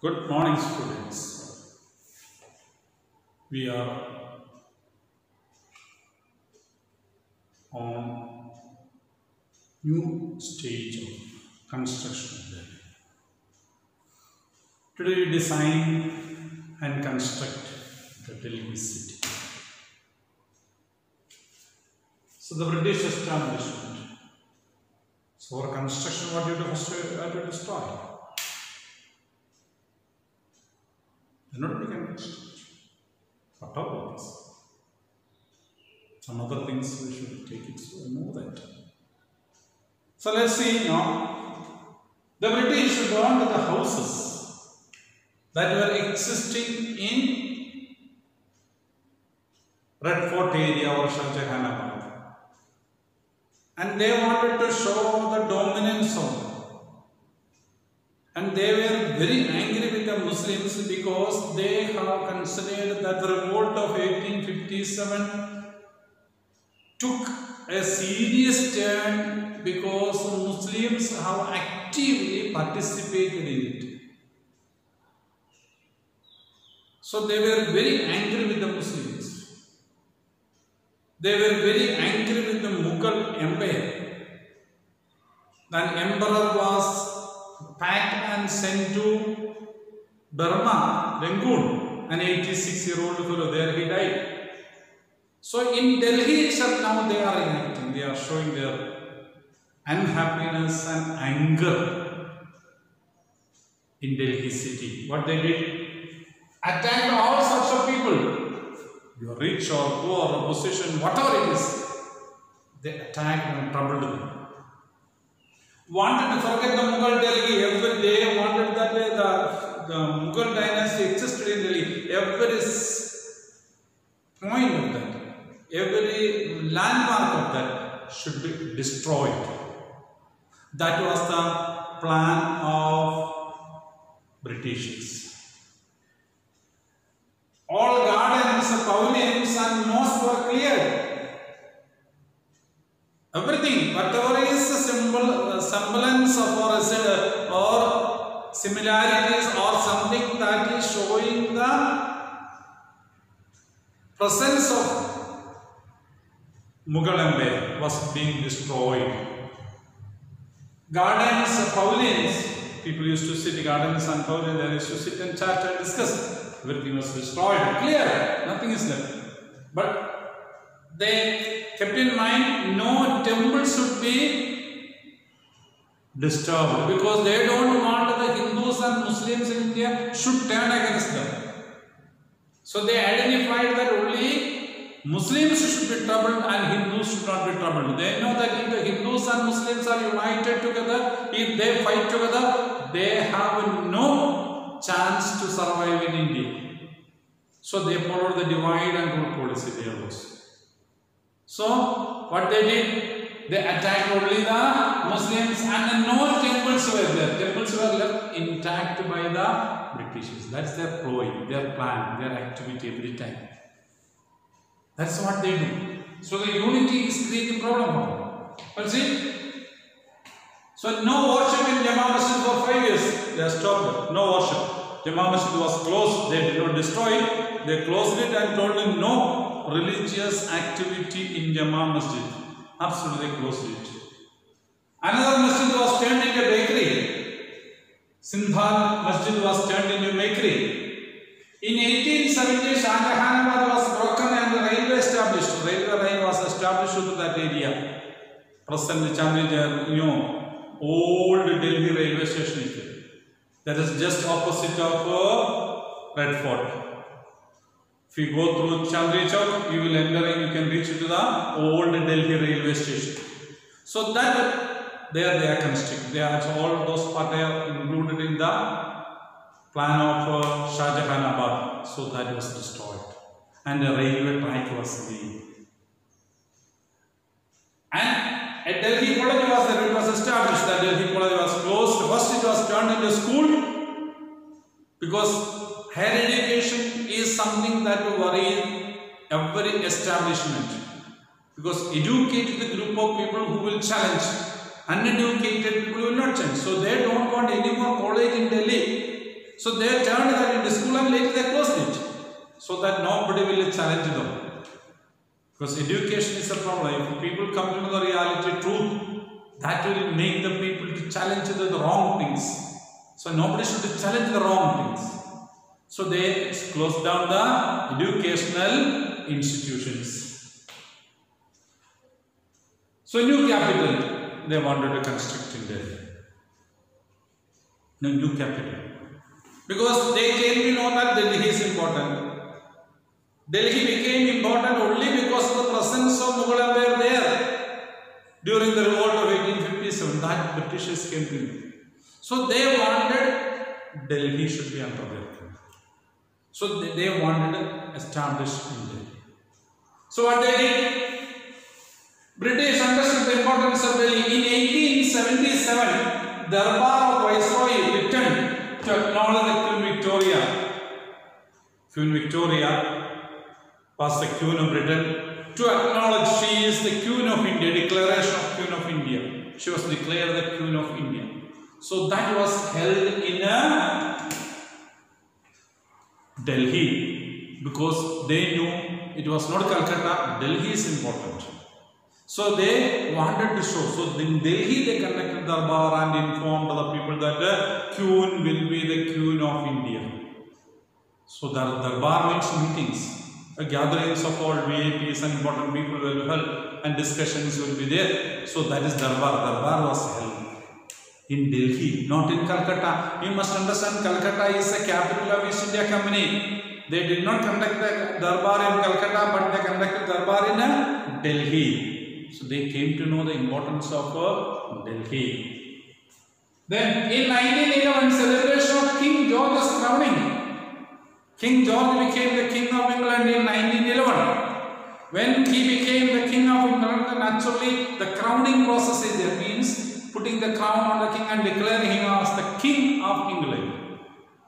Good morning, students. We are on new stage of construction of Delhi. Today we design and construct the Delhi city. So the British establishment. So for construction, what you do first? You have to destroy. Then only we can construct. What about this? Some other things we should take it so know that. So let's see now. The British burned the houses that were existing in Red Fort area or Shah Jahanabad. And they wanted to show the dominance of them. And they were very angry with the Muslims because they have considered that the revolt of 1857 took a serious turn because Muslims have actively participated in it. So they were very angry with the Muslims. They were very angry with the Mughal Empire. Then emperor was packed and sent to Burma, Rangoon, an 86-year-old fellow. There he died. So in Delhi itself now they are enacting. They are showing their unhappiness and anger in Delhi city. What they did? Attacked all sorts of people. You are rich or poor or position, whatever it is. They attacked and troubled them. Wanted to forget the Mughal Delhi. Every day wanted that the Mughal dynasty existed in Delhi. Every point of that, every landmark of that should be destroyed. That was the plan of Britishers. All gardens, pavilions and mosques were cleared. Everything, whatever is the semblance of or similarities or something that is showing the presence of Mughal Empire was being destroyed. Gardens, pavilions, people used to sit in gardens and pavilions, they used to sit and chat and discuss. Everything was destroyed, clear, nothing is left. But they kept in mind no temple should be disturbed because they don't want the Hindus and Muslims in India should turn against them. So they identified that only Muslims should be troubled and Hindus should not be troubled. They know that if the Hindus and Muslims are united together, if they fight together, they have no chance to survive in India. So they followed the divide and rule policy there also. So what they did, they attacked only the Muslims and no temples were there. Temples were left intact by the Britishers. That's their ploy, their plan, their activity every time. That's what they do. So the unity is creating problem. Well, see? So no worship in Jama Masjid for 5 years. They stopped it. No worship. Jama Masjid was closed. They did not destroy it. They closed it and told them no religious activity in Jama Masjid. Absolutely closed it. Another masjid was turned into a bakery. Sindhal Masjid was turned into a bakery. In 1870, Shah Jahanabad was broken and the railway established. Railway line was established to that area. Present Chandrijar, old Delhi railway station is there. That is just opposite of Red Fort. If you go through Chandri Chowk, you will enter and you can reach to the old Delhi railway station. So that there they are constructing. They are all those parts are included in the plan of Shah Jahanabad. So that was destroyed. And the railway track was made. And a Delhi college was there. It was established that Delhi college was closed. First it was turned into a school because higher education is something that worries every establishment because educated group of people who will challenge, uneducated people will not challenge. So they don't want any more college in Delhi. So they turned that into school and later they closed it. So that nobody will challenge them. Because education is a problem. If people come to know the reality, truth, that will make the people to challenge the wrong things. So nobody should challenge the wrong things. So they closed down the educational institutions. So new capital they wanted to construct in Delhi. No new capital. Because they came to know that Delhi is important. Delhi became important only because of the presence of Mughal Empire there during the revolt of 1857. That Britishers came to know. So they wanted Delhi should be under their control. So they wanted to establish in Delhi. So what they did? British understood the importance of Delhi. In 1877, the Darbar of Viceroy returned to acknowledge the Queen Victoria. Queen Victoria was the Queen of Britain. To acknowledge she is the Queen of India, declaration of Queen of India. She was declared the Queen of India. So that was held in Delhi because they knew it was not Calcutta, Delhi is important. So they wanted to show. So in Delhi they conducted Darbar and informed the people that the Queen will be the Queen of India. So the Darbar means meetings. Gatherings of all VIPs and important people will help and discussions will be there. So that is Darbar. Darbar was held in Delhi, not in Calcutta. You must understand Calcutta is the capital of East India Company. They did not conduct the Darbar in Calcutta, but they conducted Darbar in Delhi. So they came to know the importance of Delhi. Then in 1911, celebration of King George's crowning. King George became the King of England in 1911. When he became the King of England, naturally the crowning process is there, means putting the crown on the king and declaring him as the King of England.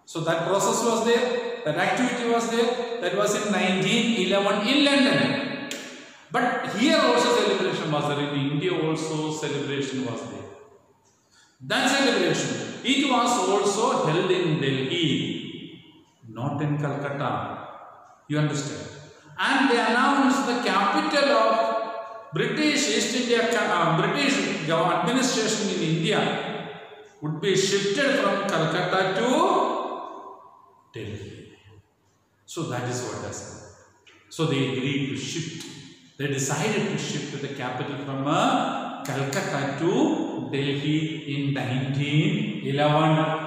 So that process was there, that activity was there, that was in 1911 in London. But here also celebration was there, in India also celebration was there. That celebration, it was also held in Delhi. Not in Calcutta. You understand? And they announced the capital of British East India, British administration in India would be shifted from Calcutta to Delhi. So that is what has happened. So they agreed to shift. They decided to shift the capital from Calcutta to Delhi in 1911.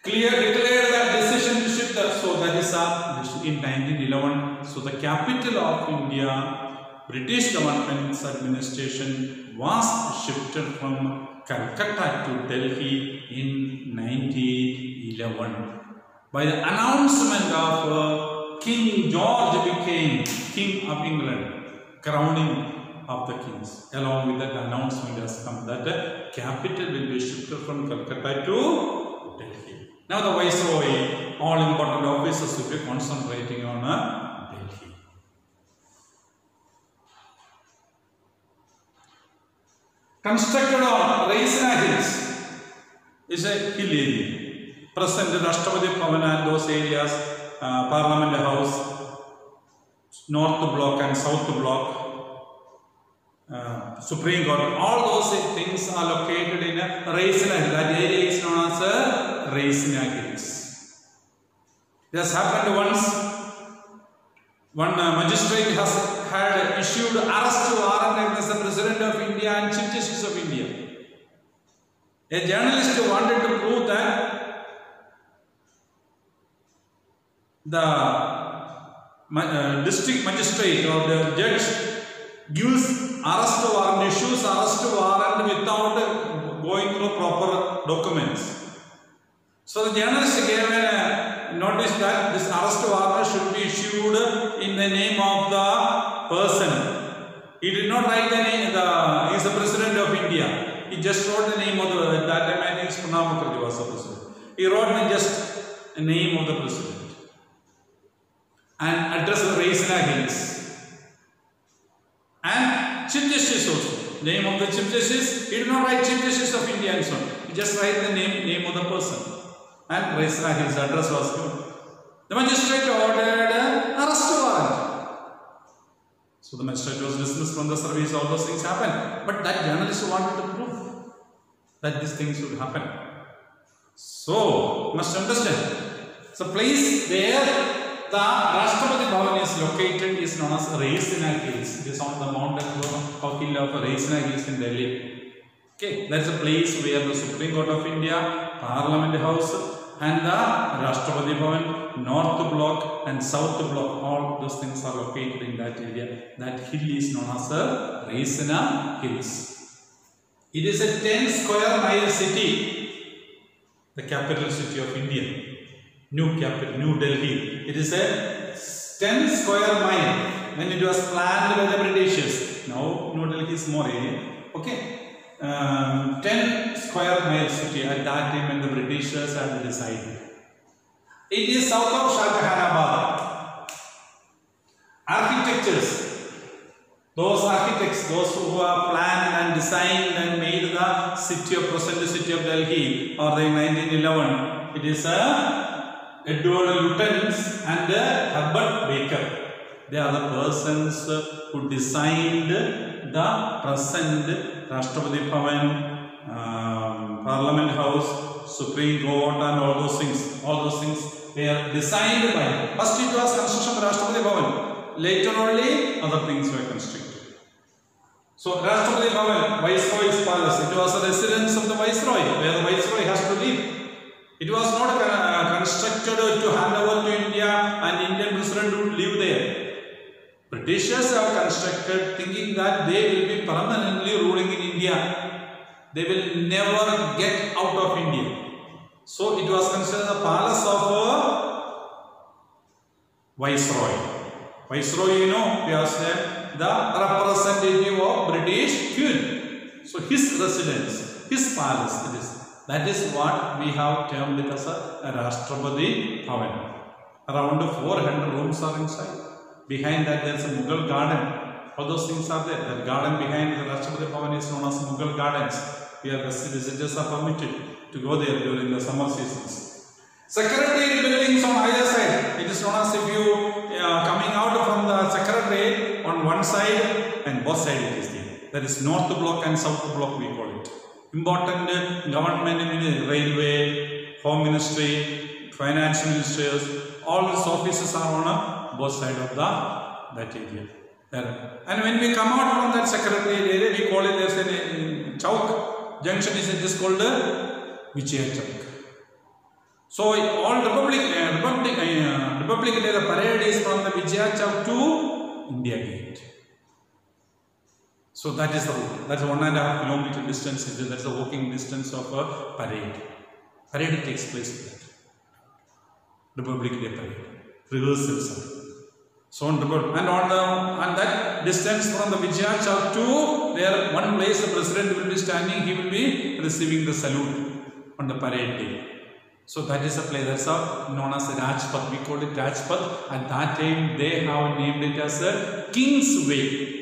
Declared that decision to shift that. So that is in 1911. So the capital of India, British government's administration was shifted from Calcutta to Delhi in 1911. By the announcement of King George became King of England, crowning of the kings. Along with that announcement has come that the capital will be shifted from Calcutta to Delhi. Now the Viceroy, all important officers will be concentrating on Delhi. Constructed on Raisina Hills is a hill area. Present in Rashtrapati Bhavan and those areas, Parliament House, North Block and South Block, Supreme Court, all those things are located in Raisina Hills. That area is known as Raisina Hills. This happened once. One magistrate had issued arrest warrant against the President of India and Chief Justice of India. A journalist wanted to prove that the district magistrate or the judge gives arrest warrant, issues arrest warrant without going through proper documents. So the journalist gave a notice that this arrest warrant should be issued in the name of the person. He did not write the name, he is the President of India. He just wrote the name of the, that time I think Pranab Mukherjee was the President. He wrote just the name of the President and addressed the Raisina Hills. And Chief Justice also. Name of the Chief Justice, he did not write Chief Justice of India and so on. He just write the name of the person. and Raisina Hills address was given. The magistrate ordered arrest warrant. So the magistrate was dismissed from the service, all those things happened. But that journalist wanted to prove that these things should happen. So, you must understand, the place where the Rashtrapati Bhavan is located is known as Raisina Hills. It is on the mountain hill of Raisina Hills in Delhi. Okay, that is a place where the Supreme Court of India, Parliament House, and the Rashtrapati Bhavan, North Block and South Block, all those things are located in that area. That hill is known as Raisina Hills. It is a 10 square mile city, the capital city of India. New capital, New Delhi. It is a 10 square mile when it was planned by the Britishers. Now New Delhi is more area. Okay. 10 square mile city at that time when the Britishers had decided. It is south of Shahjahanabad. Architectures, those architects, those who have planned and designed and made the city of present city of Delhi or the 1911, it is Edward Lutyens and Herbert Baker. They are the persons who designed the present Rashtrapati Bhavan, Parliament House, Supreme Court and all those things. All those things they are designed by. First it was construction of Rashtrapati Bhavan. Later only other things were constructed. So Rashtrapati Bhavan, Viceroy's Palace, it was a residence of the Viceroy, where the Viceroy has to live. It was not constructed to hand over to India and Indian President would live there. Britishers have constructed thinking that they will be permanently ruling in India. They will never get out of India. So it was considered the palace of Viceroy. Viceroy, you know, we have said the representative of British Queen. So his residence, his palace it is. That is what we have termed it as a Rashtrapati Bhavan. Around 400 rooms are inside. Behind that there is a Mughal garden. All those things are there. The garden behind the Rashtrapati Bhavan is known as Mughal Gardens. Where visitors are permitted to go there during the summer seasons. Secretariat buildings on either side. It is known as if you coming out from the Secretariat on one side and both sides it is there. That is North Block and South Block we call it. Important government, railway, home ministry, finance ministers, all these offices are on both sides of that area. And when we come out from that Secretariat area, we call it as a Chowk. Junction is just called Vijaya Chowk. So all Republic Day, the parade is from the Vijaya Chowk to India Gate. So that is the route. That's 1.5 kilometer distance. That's the walking distance of a parade. Parade takes place with that. Republic Day parade. Rehearsals. So on that distance from the Vijaya Chowk to there, one place the president will be standing. He will be receiving the salute on the parade day. So that is a place that's known as Rajpath. We call it Rajpath. At that time they have named it as a King's Way.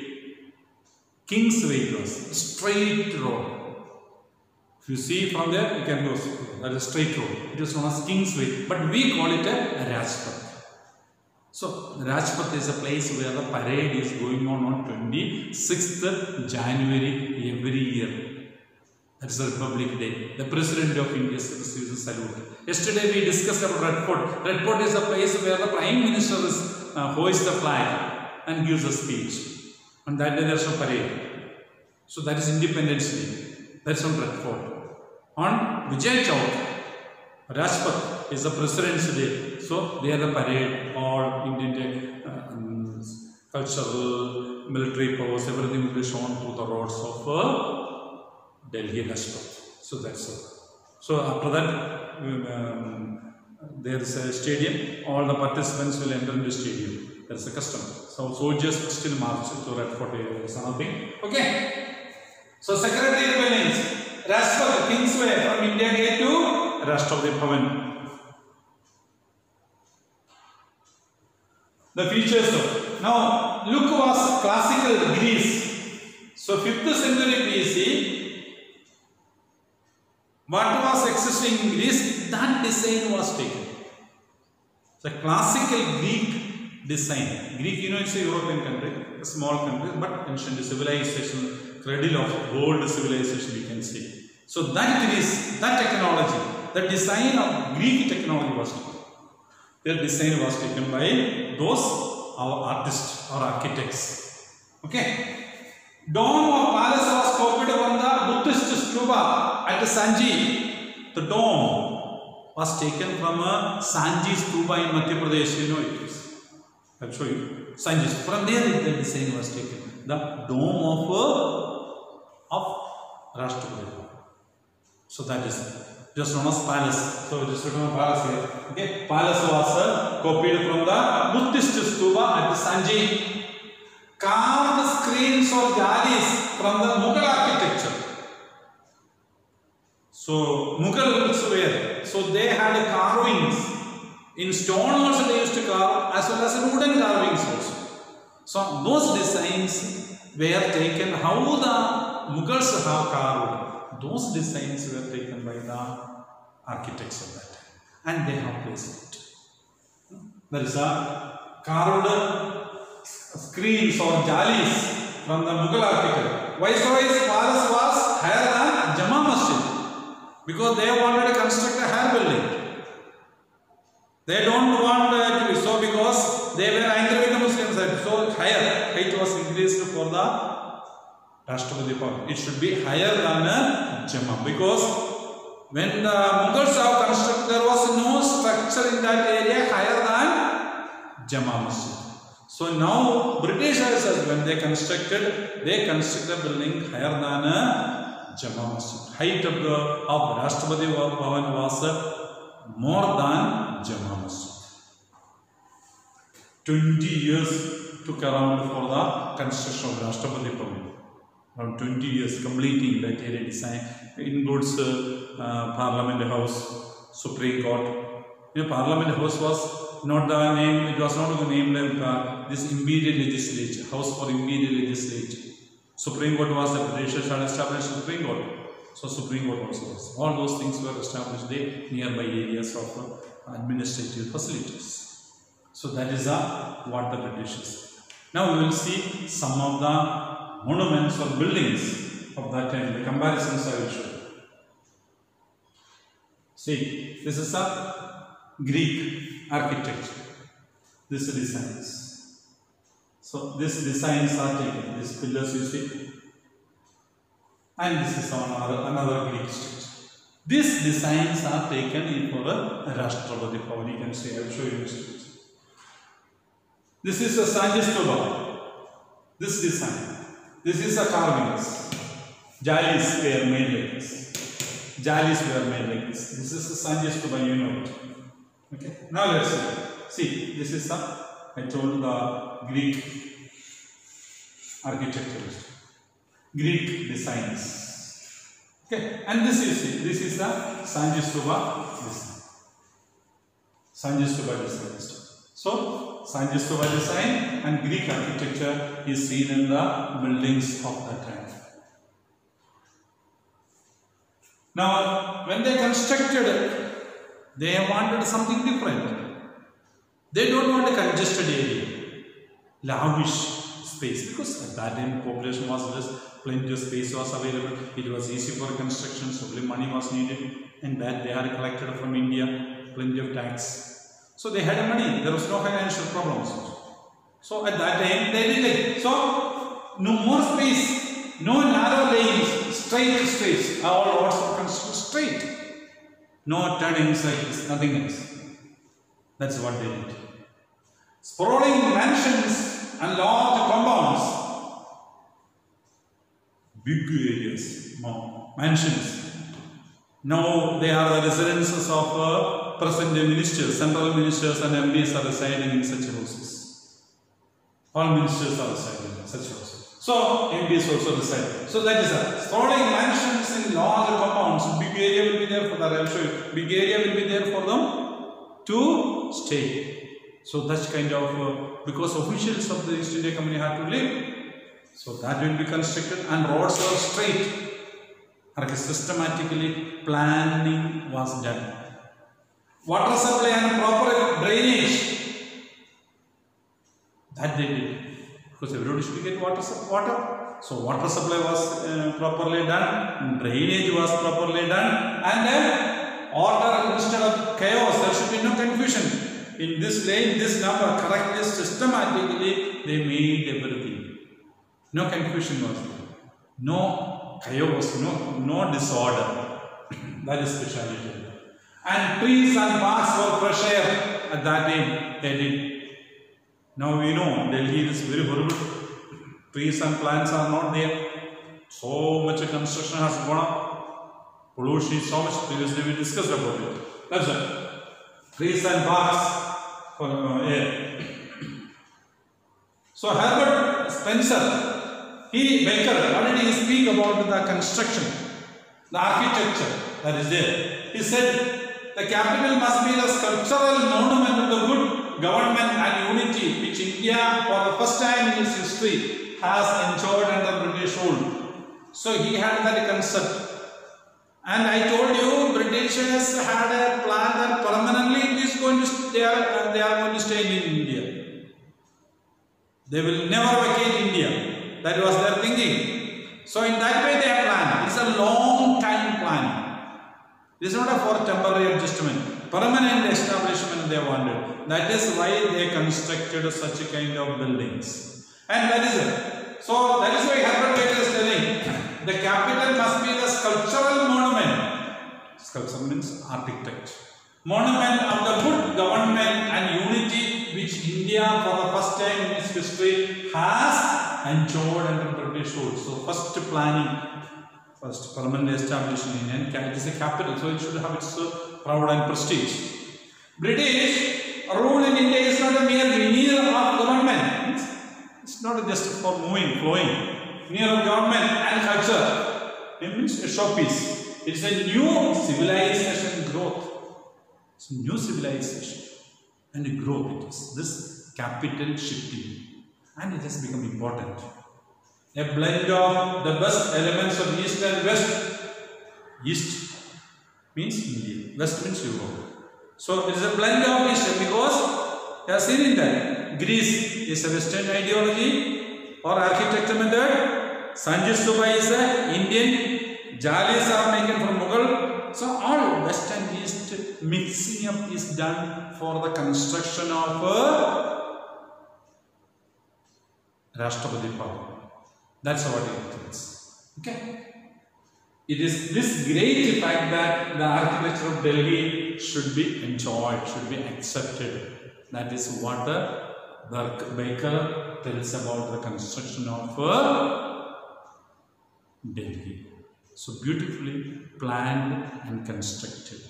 King's Way it was straight road. If you see from there, you can go. That is straight road. It is known as King's Way, but we call it a Rajpath. So Rajpath is a place where the parade is going on 26th January every year. That is the Republic Day. The President of India receives a salute. Yesterday we discussed about Red Fort. Red Fort is a place where the Prime Minister hoists the flag and gives a speech. On that day there is a parade. So that is Independence Day. That is on Red Fort. On Vijay Chowk, Rajpath is the President's Day. So there the parade, all Indian cultural, military powers, everything will be shown through the roads of Delhi Rajpath. So that's it. So after that there is a stadium. All the participants will enter in the stadium. That is the custom. So soldiers still march to Red Fort area. That's another thing. Okay. So Secretariat buildings, Rashtrapada King's Way from India Gate to Rashtrapati Bhavan. The features of now look was classical Greece. So 5th century BC, what was existing in Greece, that design was taken. The classical Greek design. Greek, you know, it's a European country, a small country, but ancient civilization, cradle of world civilization, we can say. So that Greece, that technology, the design of Greek technology was taken. Their design was taken by those, our artists or architects. Okay. Dome of palace was copied from the Buddhist stupa at Sanji. The dome was taken from a Sanji stupa in Madhya Pradesh. You know it is. I'll show you. Sanji. From there the design was taken. The dome of Rashtrapati. So that is just known as palace. So just written on palace here. Okay. Palace was copied from the Buddhist stupa at Sanji. Carved screens or jalis from the Mughal architecture. So Mughals were, so they had carvings in stone also they used to carve, as well as wooden carvings also. So those designs were taken, how the Mughals have carved, those designs were taken by the architects of that time, and they have placed it. There is a carved screens or jalis from the Mughal architect. Viceroy's palace was higher than Jama Masjid because they wanted to construct a higher building. They don't want to be so because they were angry with the Muslims. So height was increased for the Rashtrapati Bhavan. It should be higher than Jama because when the Mughals have constructed, there was no structure in that area higher than Jama Masjid. So now Britishers, when they constructed the building higher than Jama Masjid. Height of Rashtrapati Bhavan was more than Jama Masjid. 20 years took around for the construction of Rashtrapati Bhavan. Around 20 years completing that area design. It includes Parliament House, Supreme Court. You know, Parliament House was not the name, it was not the name like this Imperial Legislature, House for Imperial Legislature. Supreme Court was the British had established Supreme Court. So Supreme Court also was. All those things were established in nearby areas of administrative facilities. So that is what the British is. Now we will see some of the monuments or buildings of that time. The comparisons I will show you. See, this is a Greek architecture. This designs. So these designs are taken. These pillars you see. And this is another Greek structure. These designs are taken in for a Rashtrapati Bhavan. You can see, I will show you this. This is a Sanji stupa. This design. This is a carvings. Jalis were made like this. Jalis were made like this. This is a Sanji stupa, you know it. Okay. Now let's see. See, this is I told the Greek architecture. Greek designs. Okay, and this is it. This is the Sanji stupa design. Sanji stupa design. So, Sanji stupa design and Greek architecture is seen in the buildings of that time. Now, when they constructed it, they wanted something different. They don't want a congested area, lavish space, because at that time population was less, plenty of space was available, it was easy for construction, so little money was needed, and that they had collected from India, plenty of tax. So they had money, there was no financial problems. So at that time they did it. So no more space, no narrow lanes, straight streets, all roads were constructed straight. No turnings like this, nothing else. That's what they did. Sprawling mansions and large compounds. Big areas, mansions. Now they are the residences of present ministers, central ministers and MPs are residing in such houses. All ministers are residing in such houses. So MPs also reside. So that is a sprawling mansions in large compounds. Big area will be there for that. I will show you. Big area will be there for them to stay. So that's kind of because officials of the East India Company had to live. So that will be constructed and roads are straight. Systematically planning was done. Water supply and proper drainage, that they did. Because everybody should get water. So water supply was properly done, drainage was properly done, and then order instead of chaos. There should be no confusion. In this lane, this number, correctly, systematically, they made everything. No confusion was there. No chaos, no disorder. That is speciality. And trees and parks for fresh air at that time they did. Now we know Delhi is very horrible. Trees and plants are not there. So much construction has gone up. Pollution is so much. Previously we discussed about it. That's it. Trees and parks for air. So Herbert Spencer, Baker already speak about the construction, the architecture that is there. He said the capital must be the sculptural monument of the good government and unity which India for the first time in its history has enjoyed under British rule. So he had that concept. And I told you Britishers had a plan that permanently it is going to they are going to stay in India. They will never vacate India. That was their thinking. So in that way they have planned. It's a long time plan. This is not a for temporary adjustment. Permanent establishment they wanted. That is why they constructed such a kind of buildings. And that is it. So that is why Herbert Baker is telling the capital must be the sculptural monument. Sculpture means architect. Monument of the good government and unity which India for the first time in its history has enjoyed under British rule. So first planning, first permanent establishment in it is a capital, so it should have its proud and prestige. British rule in India is not a mere veneer of government. It's not just for moving, flowing. Veneer of government and culture. It means a showpiece. It's a new civilization growth. It's a new civilization and a growth. It is this capital shifting. And it has become important. A blend of the best elements of East and West. East means India, West means Europe. So it is a blend of East because you have seen in that Greece is a Western ideology or architecture method. Sanjit Stupa is a Indian. Jalis are making from Mughal. So all West and East mixing up is done for the construction of Rashtrapati Bhavan. That's what it is. Okay. It is this great fact that the architecture of Delhi should be enjoyed, should be accepted. That is what the Baker tells about the construction of Delhi. So beautifully planned and constructed.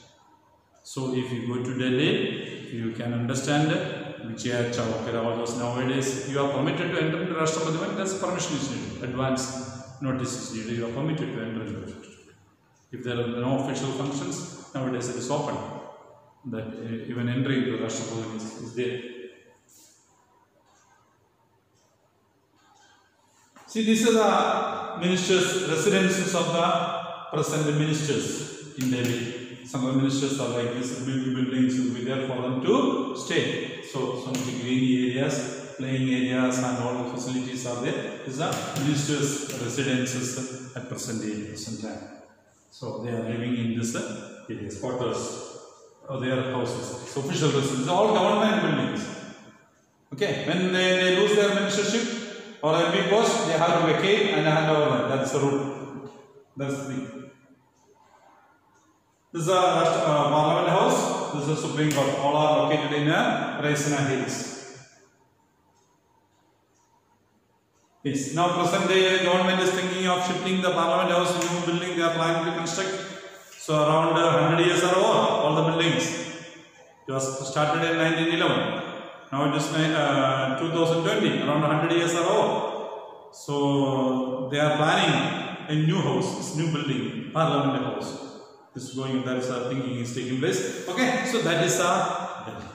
So if you go to Delhi, you can understand which all those nowadays you are permitted to enter into Rashtrapati Bhavan. That's permission is needed. Advance notice is needed. You are permitted to enter into it. If there are no official functions, nowadays it is open. That even entering to Rashtrapati Bhavan is there. See, these are the ministers' residences of the present ministers in Delhi. Some of the ministers are like this, buildings will be there for them to stay. So many green areas, playing areas and all the facilities are there. These are ministers' residences at present time. So they are living in this areas, quarters, or their houses. So official residences, all government buildings. Okay, when they lose their ministership or a big post, they have to vacate and hand over that. That's the rule. That's the thing. This is a Parliament House. This is a Supreme Court. All are located in Raisina Hills. Yes. Now present day government is thinking of shifting the Parliament House, new building they are planning to construct. So around 100 years are over, all the buildings. It was started in 1911. Now it is 2020, around 100 years are over. So they are planning a new house, this new building, Parliament House. This is going, that is thinking is taking place. Okay, so that is Delhi.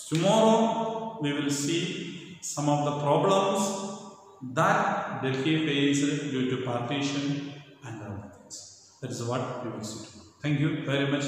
Tomorrow we will see some of the problems that Delhi faced due to partition and other things. That is what we will see. Thank you very much.